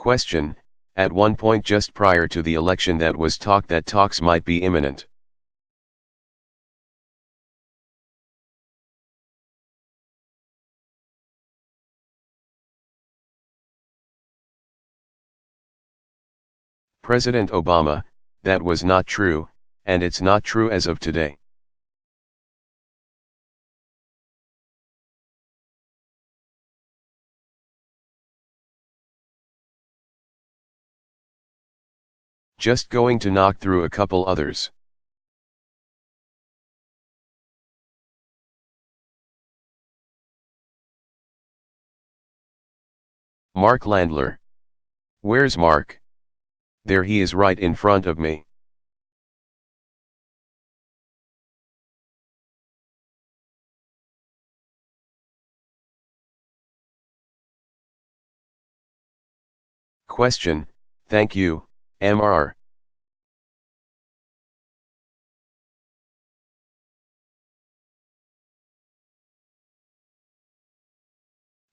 Question: At one point just prior to the election that was talk that talks might be imminent. President Obama: That was not true, and it's not true as of today. Just going to knock through a couple others. Mark Landler. Where's Mark? There he is, right in front of me. Question: Thank you, Mr.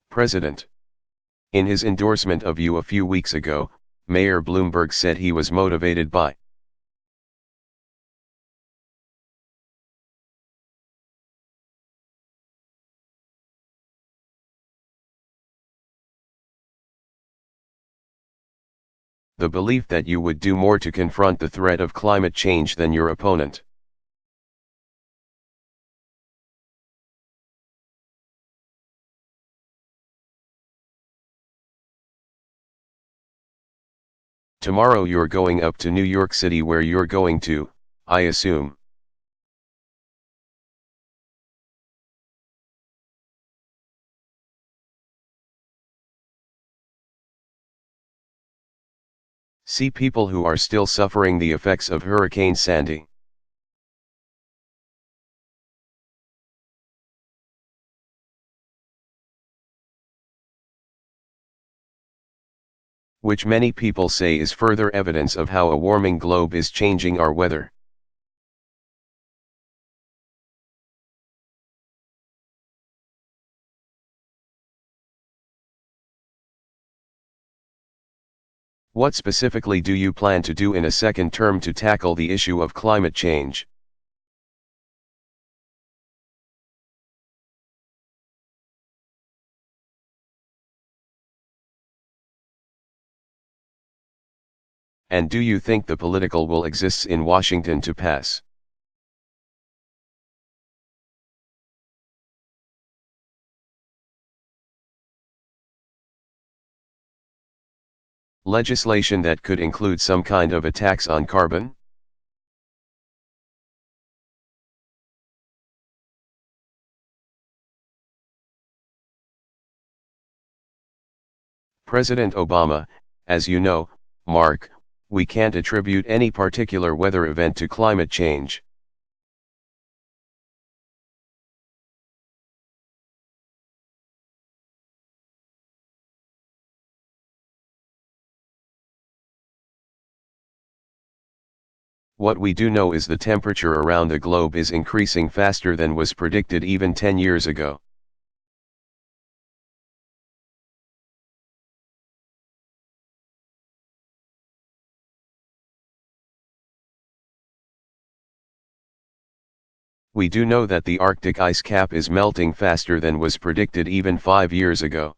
President. In his endorsement of you a few weeks ago, Mayor Bloomberg said he was motivated by the belief that you would do more to confront the threat of climate change than your opponent. Tomorrow you're going up to New York City, where you're going to, I assume. See people who are still suffering the effects of Hurricane Sandy. Which many people say is further evidence of how a warming globe is changing our weather. What specifically do you plan to do in a second term to tackle the issue of climate change? And do you think the political will exists in Washington to pass? Legislation that could include some kind of a tax on carbon? President Obama: As you know, Mark, we can't attribute any particular weather event to climate change. What we do know is the temperature around the globe is increasing faster than was predicted even 10 years ago. We do know that the Arctic ice cap is melting faster than was predicted even 5 years ago.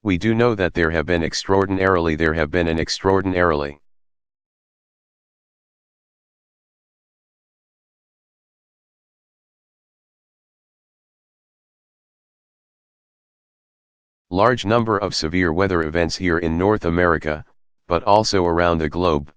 We do know that there have been an extraordinarily large number of severe weather events here in North America, but also around the globe.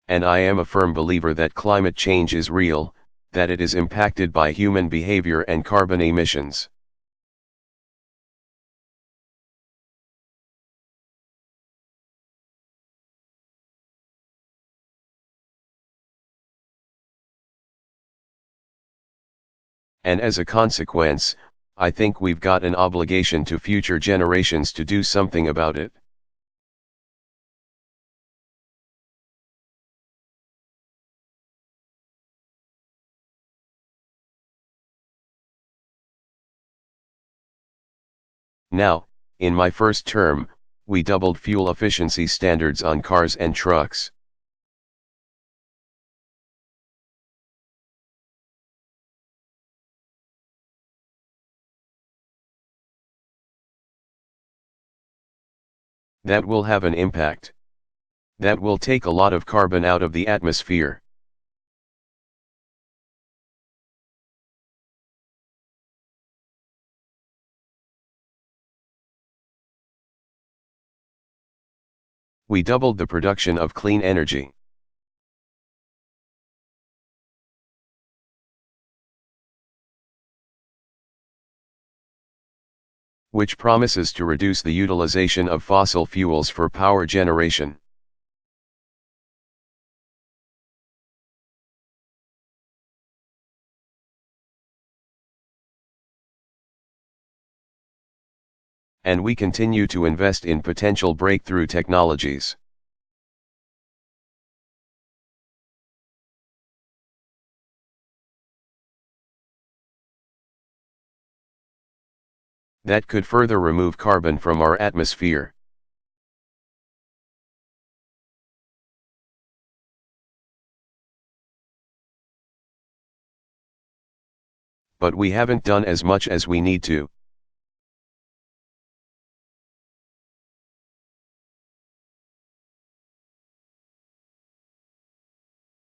And I am a firm believer that climate change is real, that it is impacted by human behavior and carbon emissions. And as a consequence, I think we've got an obligation to future generations to do something about it. Now, in my first term, we doubled fuel efficiency standards on cars and trucks. That will have an impact. That will take a lot of carbon out of the atmosphere. We doubled the production of clean energy. Which promises to reduce the utilization of fossil fuels for power generation. And we continue to invest in potential breakthrough technologies. That could further remove carbon from our atmosphere. But we haven't done as much as we need to.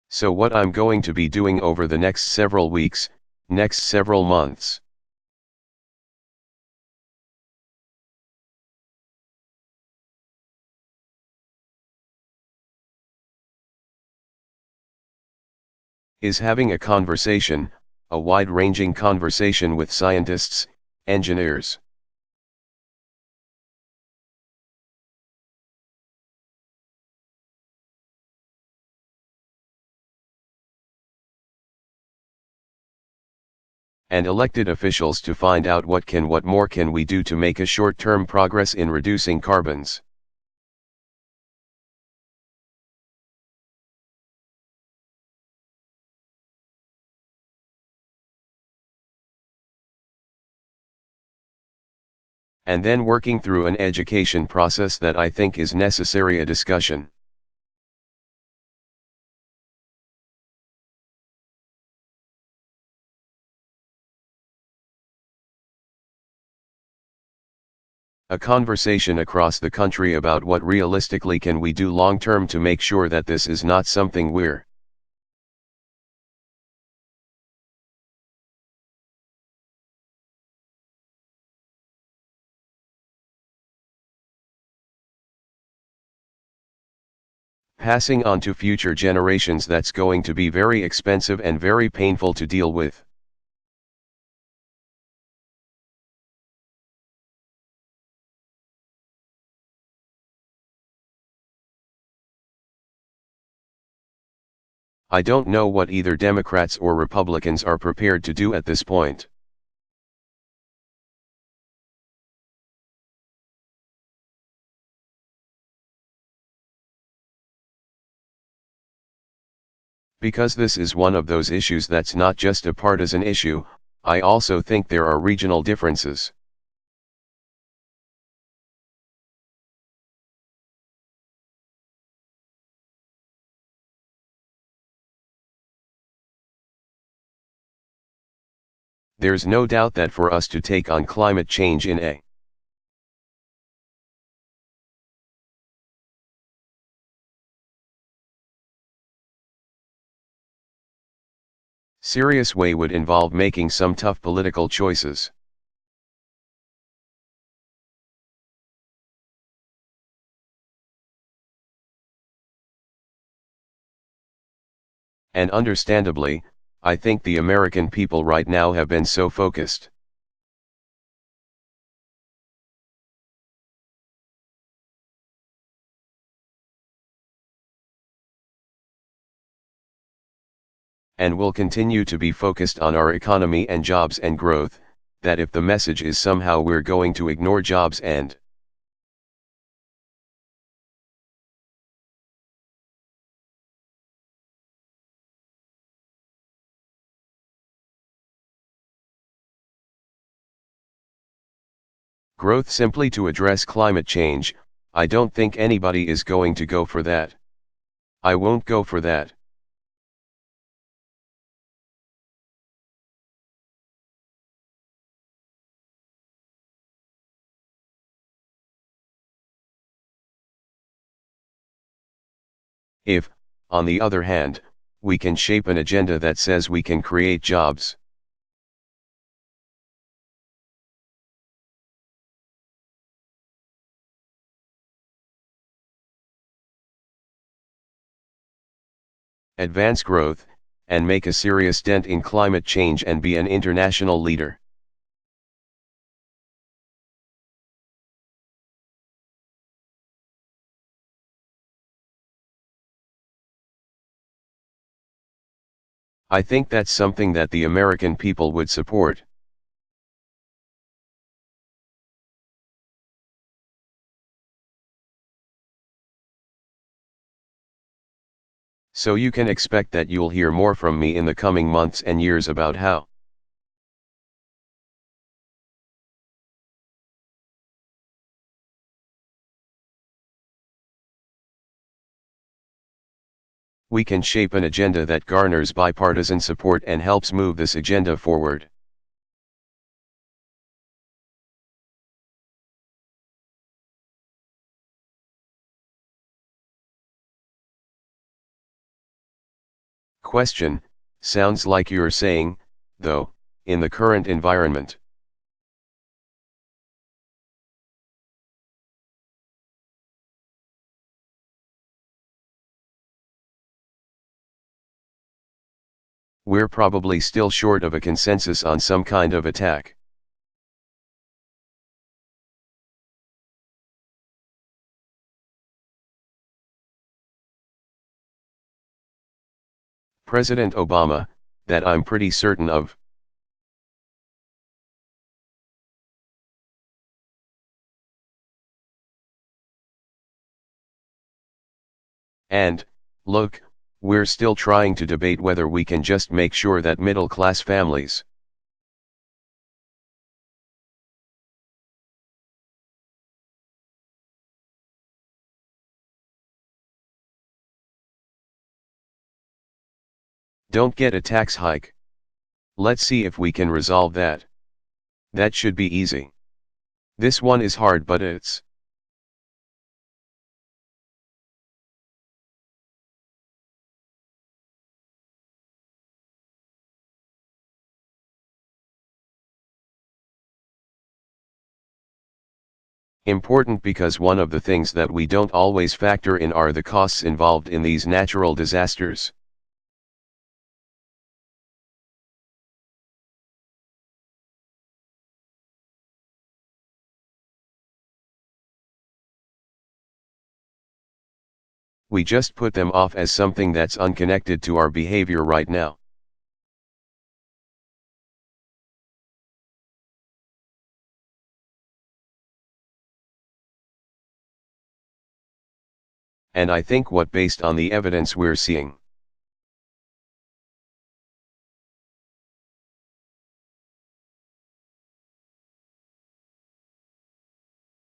So what I'm going to be doing over the next several weeks, next several months. Is having a conversation, a wide-ranging conversation with scientists, engineers, and elected officials to find out what more can we do to make a short-term progress in reducing carbons. And then working through an education process that I think is necessary, a discussion. A conversation across the country about what realistically can we do long term to make sure that this is not something we're passing on to future generations. That's going to be very expensive and very painful to deal with. I don't know what either Democrats or Republicans are prepared to do at this point. Because this is one of those issues that's not just a partisan issue, I also think there are regional differences. There's no doubt that for us to take on climate change in a serious way would involve making some tough political choices. And understandably, I think the American people right now have been so focused. and will continue to be focused on our economy and jobs and growth, that if the message is somehow we're going to ignore jobs and growth simply to address climate change, I don't think anybody is going to go for that. I won't go for that. If, on the other hand, we can shape an agenda that says we can create jobs, advance growth, and make a serious dent in climate change and be an international leader. I think that's something that the American people would support. So you can expect that you'll hear more from me in the coming months and years about how we can shape an agenda that garners bipartisan support and helps move this agenda forward. Question: sounds like you're saying, though, in the current environment, we're probably still short of a consensus on some kind of attack. President Obama, that I'm pretty certain of. And, look, we're still trying to debate whether we can just make sure that middle-class families don't get a tax hike. Let's see if we can resolve that. That should be easy. This one is hard, but it's important because one of the things that we don't always factor in are the costs involved in these natural disasters. We just put them off as something that's unconnected to our behavior right now. And I think what based on the evidence we're seeing,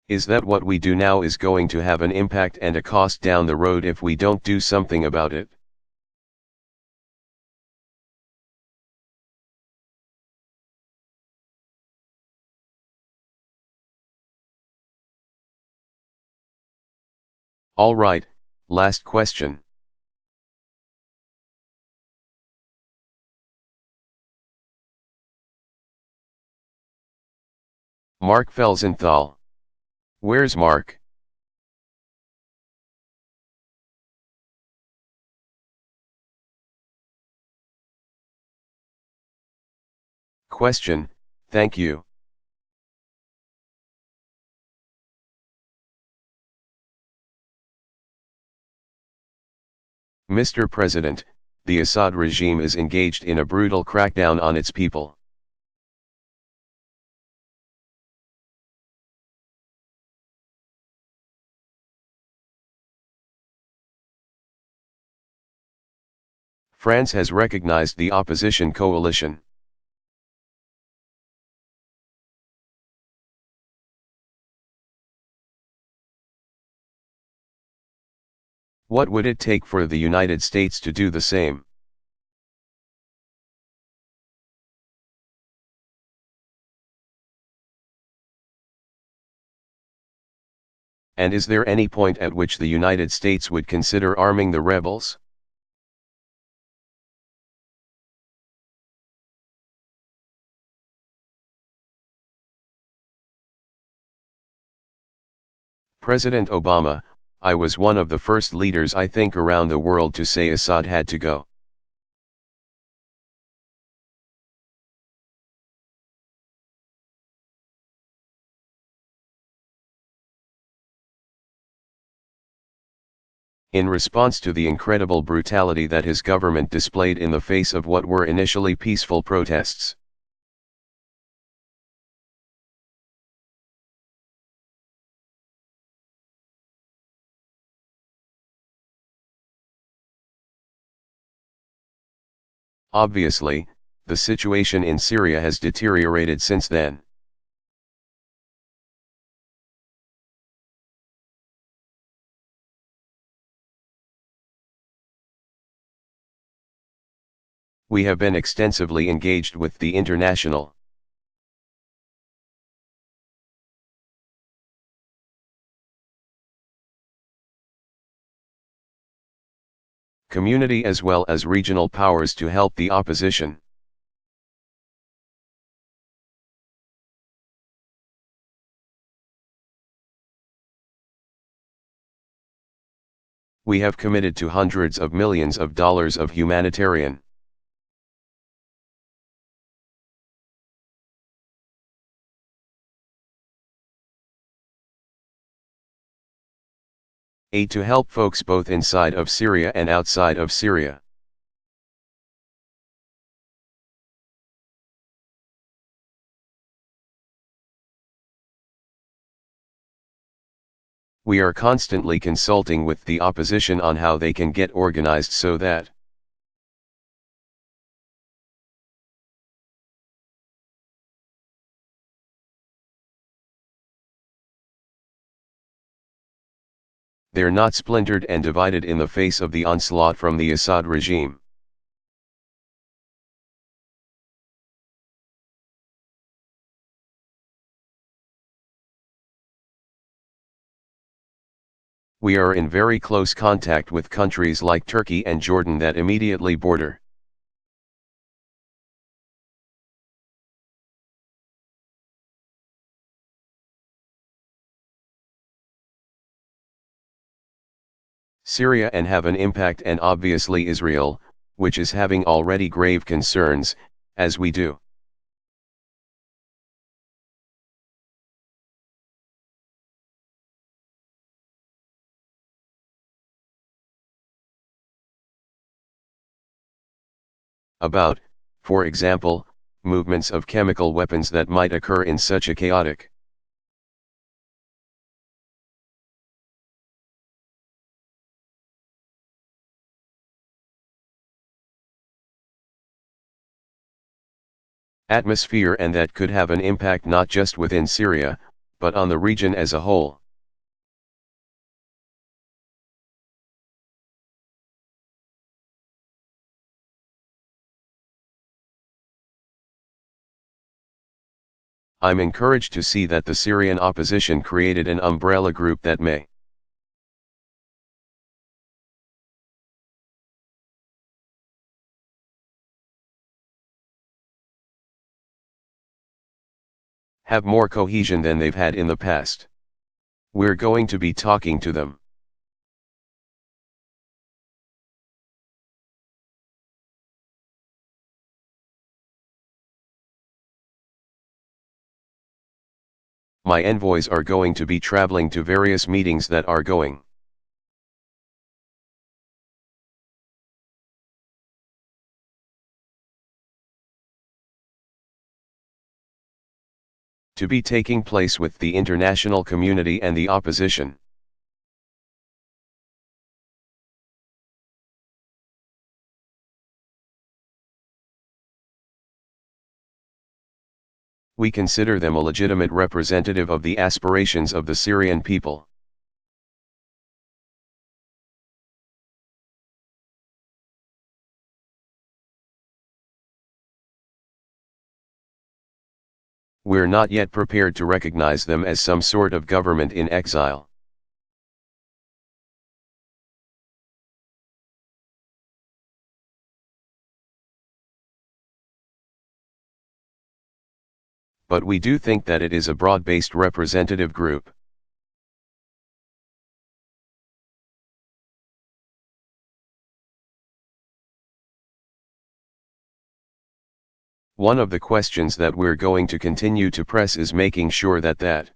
is that what we do now is going to have an impact and a cost down the road if we don't do something about it. All right, last question. Mark Felsenthal. Where's Mark? Question, thank you. Mr. President, the Assad regime is engaged in a brutal crackdown on its people. France has recognized the opposition coalition. What would it take for the United States to do the same? And is there any point at which the United States would consider arming the rebels? President Obama, I was one of the first leaders I think around the world to say Assad had to go. In response to the incredible brutality that his government displayed in the face of what were initially peaceful protests. Obviously, the situation in Syria has deteriorated since then. We have been extensively engaged with the international community as well as regional powers to help the opposition. We have committed to hundreds of millions of dollars of humanitarian aid to help folks both inside of Syria and outside of Syria. We are constantly consulting with the opposition on how they can get organized so that they're not splintered and divided in the face of the onslaught from the Assad regime. We are in very close contact with countries like Turkey and Jordan that immediately border. Syria and have an impact, and obviously Israel, which is having already grave concerns, as we do. About, for example, movements of chemical weapons that might occur in such a chaotic atmosphere, and that could have an impact not just within Syria, but on the region as a whole. I'm encouraged to see that the Syrian opposition created an umbrella group that may have more cohesion than they've had in the past. We're going to be talking to them. My envoys are going to be traveling to various meetings that are going to be taking place with the international community and the opposition. We consider them a legitimate representative of the aspirations of the Syrian people. We're not yet prepared to recognize them as some sort of government in exile. But we do think that it is a broad-based representative group. One of the questions that we're going to continue to press is making sure that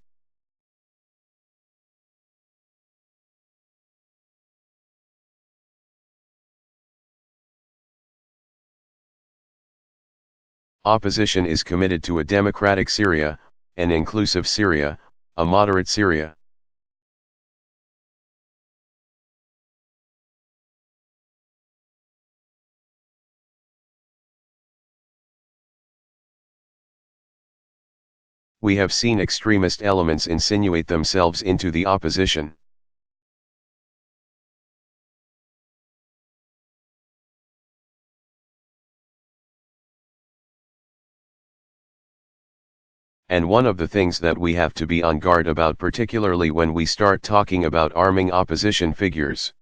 opposition is committed to a democratic Syria, an inclusive Syria, a moderate Syria. We have seen extremist elements insinuate themselves into the opposition. And one of the things that we have to be on guard about, particularly when we start talking about arming opposition figures,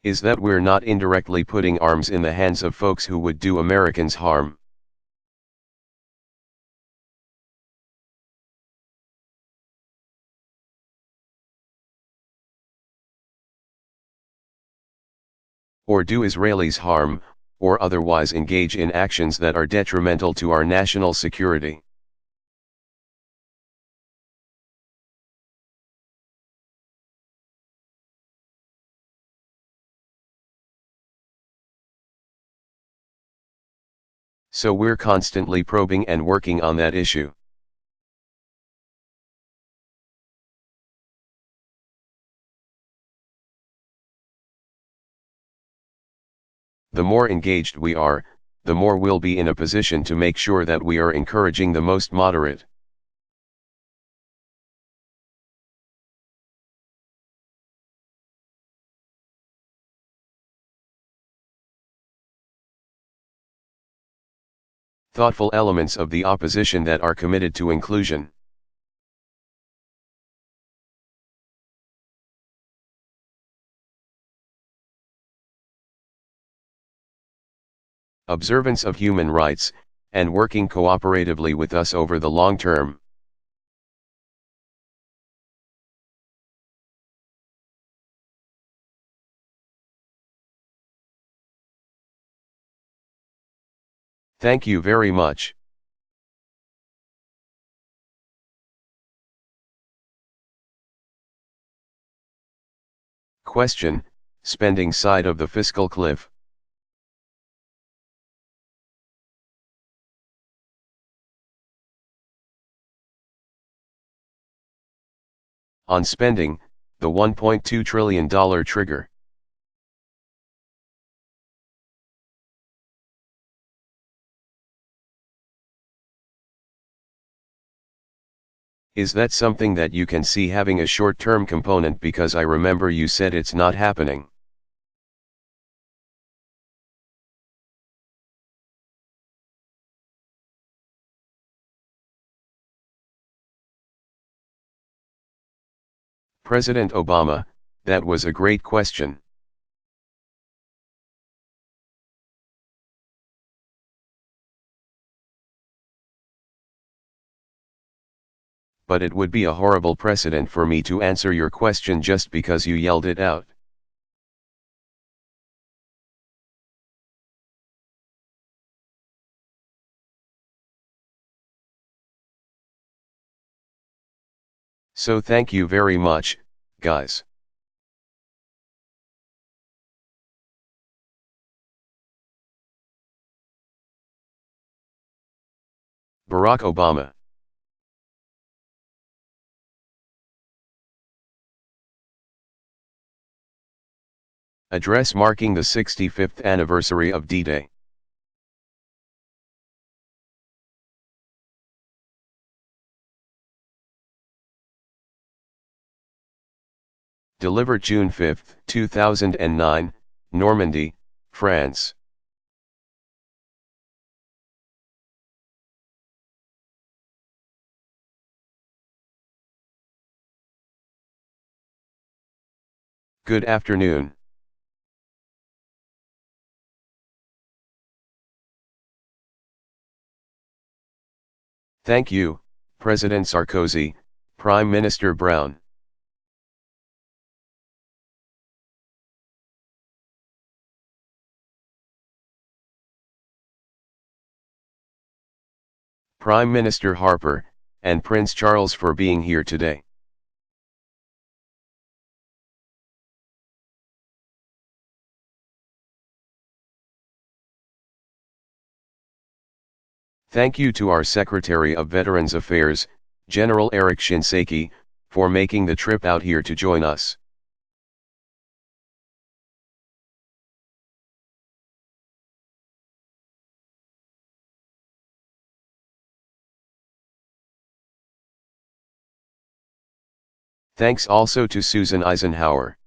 is that we're not indirectly putting arms in the hands of folks who would do Americans harm. Or do Israelis harm, or otherwise engage in actions that are detrimental to our national security. So we're constantly probing and working on that issue. The more engaged we are, the more we'll be in a position to make sure that we are encouraging the most moderate. Thoughtful elements of the opposition that are committed to inclusion. Observance of human rights, and working cooperatively with us over the long term. Thank you very much. Question: spending side of the fiscal cliff. On spending, the $1.2 trillion trigger. Is that something that you can see having a short-term component, because I remember you said it's not happening? President Obama, that was a great question. But it would be a horrible precedent for me to answer your question just because you yelled it out. So thank you very much, guys. Barack Obama. Address marking the 65th anniversary of D-Day. Delivered June 5, 2009, Normandy, France. Good afternoon. Thank you, President Sarkozy, Prime Minister Brown. Prime Minister Harper, and Prince Charles for being here today. Thank you to our Secretary of Veterans Affairs, General Eric Shinseki, for making the trip out here to join us. Thanks also to Susan Eisenhower.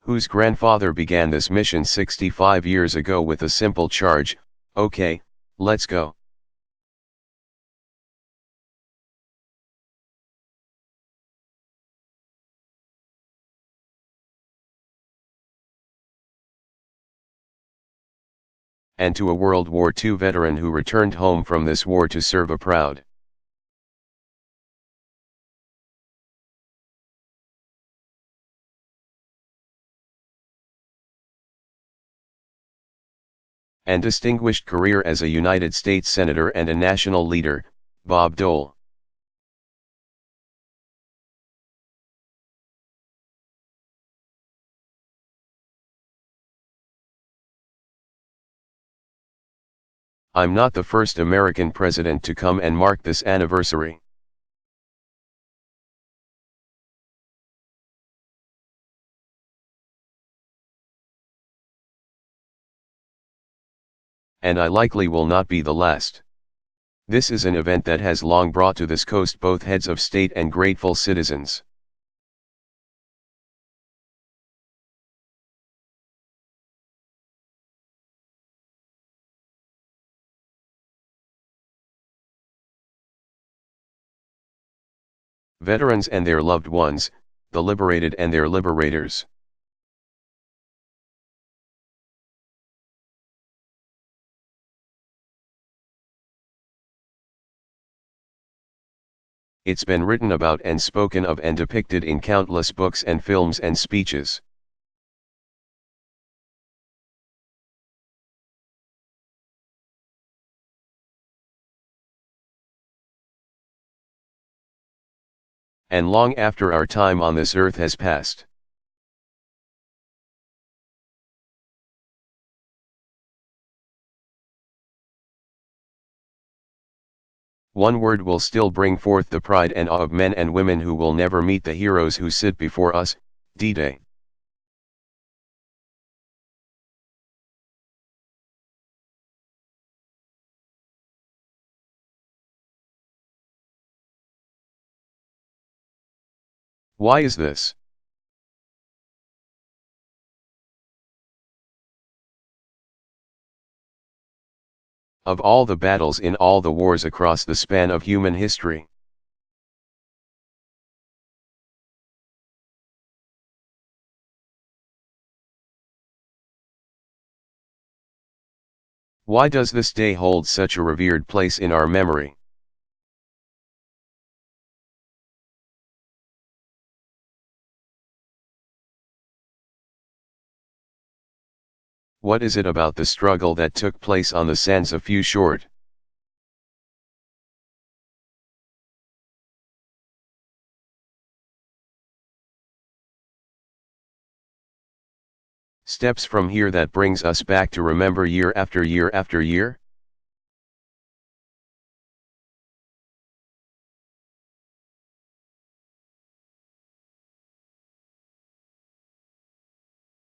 Whose grandfather began this mission 65 years ago with a simple charge, "Okay, let's go." And to a World War II veteran who returned home from this war to serve a proud and distinguished career as a United States Senator and a national leader, Bob Dole. I'm not the first American president to come and mark this anniversary. And I likely will not be the last. This is an event that has long brought to this coast both heads of state and grateful citizens. Veterans and their loved ones, the liberated and their liberators. It's been written about and spoken of and depicted in countless books and films and speeches. And long after our time on this earth has passed. One word will still bring forth the pride and awe of men and women who will never meet the heroes who sit before us, D-Day. Why is this? Of all the battles in all the wars across the span of human history, why does this day hold such a revered place in our memory? What is it about the struggle that took place on the sands a few short steps from here that brings us back to remember year after year after year?